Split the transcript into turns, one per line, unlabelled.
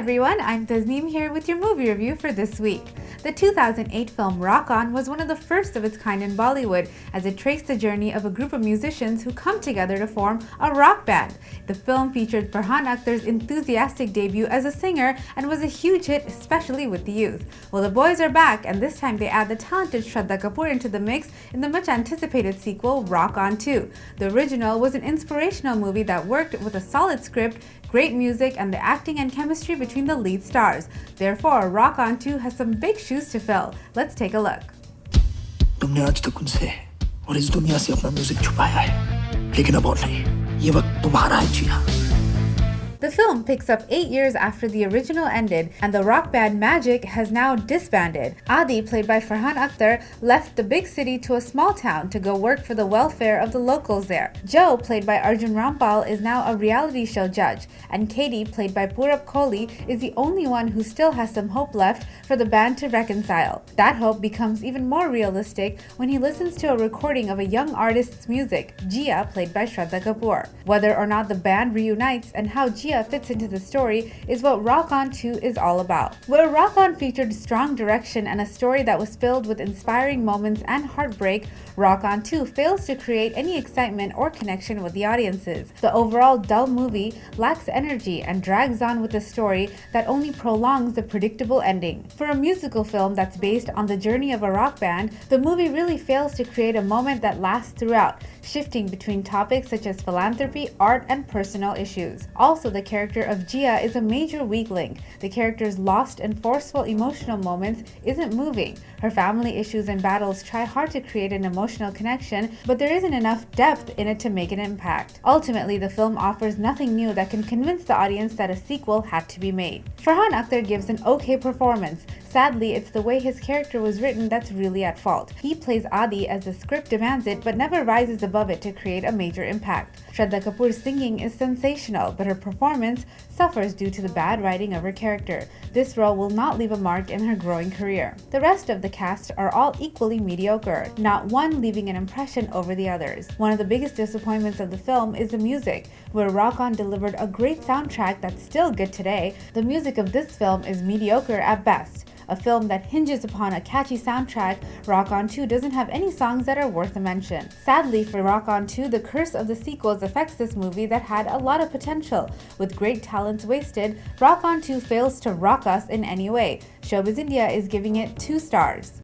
everyone, I'm Tasneem here with your movie review for this week. The 2008 film Rock On was one of the first of its kind in Bollywood, as it traced the journey of a group of musicians who come together to form a rock band. The film featured Farhan Akhtar's enthusiastic debut as a singer and was a huge hit, especially with the youth. Well, the boys are back, and this time they add the talented Shraddha Kapoor into the mix in the much anticipated sequel Rock On 2. The original was an inspirational movie that worked with a solid script, great music, and the acting and chemistry between the lead stars. Therefore, Rock On 2 has some big shoes to fill. Let's take a look.
तुमने आज तक उनसे और इस दुनिया से अपना music छुपाया है, लेकिन अब और नहीं, ये वक्त तुम्हारा है जिया।
The film picks up 8 years after the original ended, and the rock band Magic has now disbanded. Adi, played by Farhan Akhtar, left the big city to a small town to go work for the welfare of the locals there. Joe, played by Arjun Rampal, is now a reality show judge, and Katie, played by Purab Kohli, is the only one who still has some hope left for the band to reconcile. That hope becomes even more realistic when he listens to a recording of a young artist's music, Jia, played by Shraddha Kapoor. Whether or not the band reunites and how Jia fits into the story is what Rock On 2 is all about. Where Rock On featured strong direction and a story that was filled with inspiring moments and heartbreak, Rock On 2 fails to create any excitement or connection with the audiences. The overall dull movie lacks energy and drags on with a story that only prolongs the predictable ending. For a musical film that's based on the journey of a rock band, the movie really fails to create a moment that lasts throughout, shifting between topics such as philanthropy, art, and personal issues. Also, the character of Jia is a major weak link. The character's lost and forceful emotional moments isn't moving. Her family issues and battles try hard to create an emotional connection, but there isn't enough depth in it to make an impact. Ultimately, the film offers nothing new that can convince the audience that a sequel had to be made. Farhan Akhtar gives an okay performance. Sadly, it's the way his character was written that's really at fault. He plays Adi as the script demands it, but never rises above it to create a major impact. Shraddha Kapoor's singing is sensational, but her performance suffers due to the bad writing of her character. This role will not leave a mark in her growing career. The rest of the cast are all equally mediocre, not one leaving an impression over the others. One of the biggest disappointments of the film is the music. Where Rock On delivered a great soundtrack that's still good today, the music of this film is mediocre at best. A film that hinges upon a catchy soundtrack, Rock On 2 doesn't have any songs that are worth a mention. Sadly for Rock On 2, the curse of the sequels affects this movie that had a lot of potential. With great talents wasted, Rock On 2 fails to rock us in any way. Showbiz India is giving it 2 stars.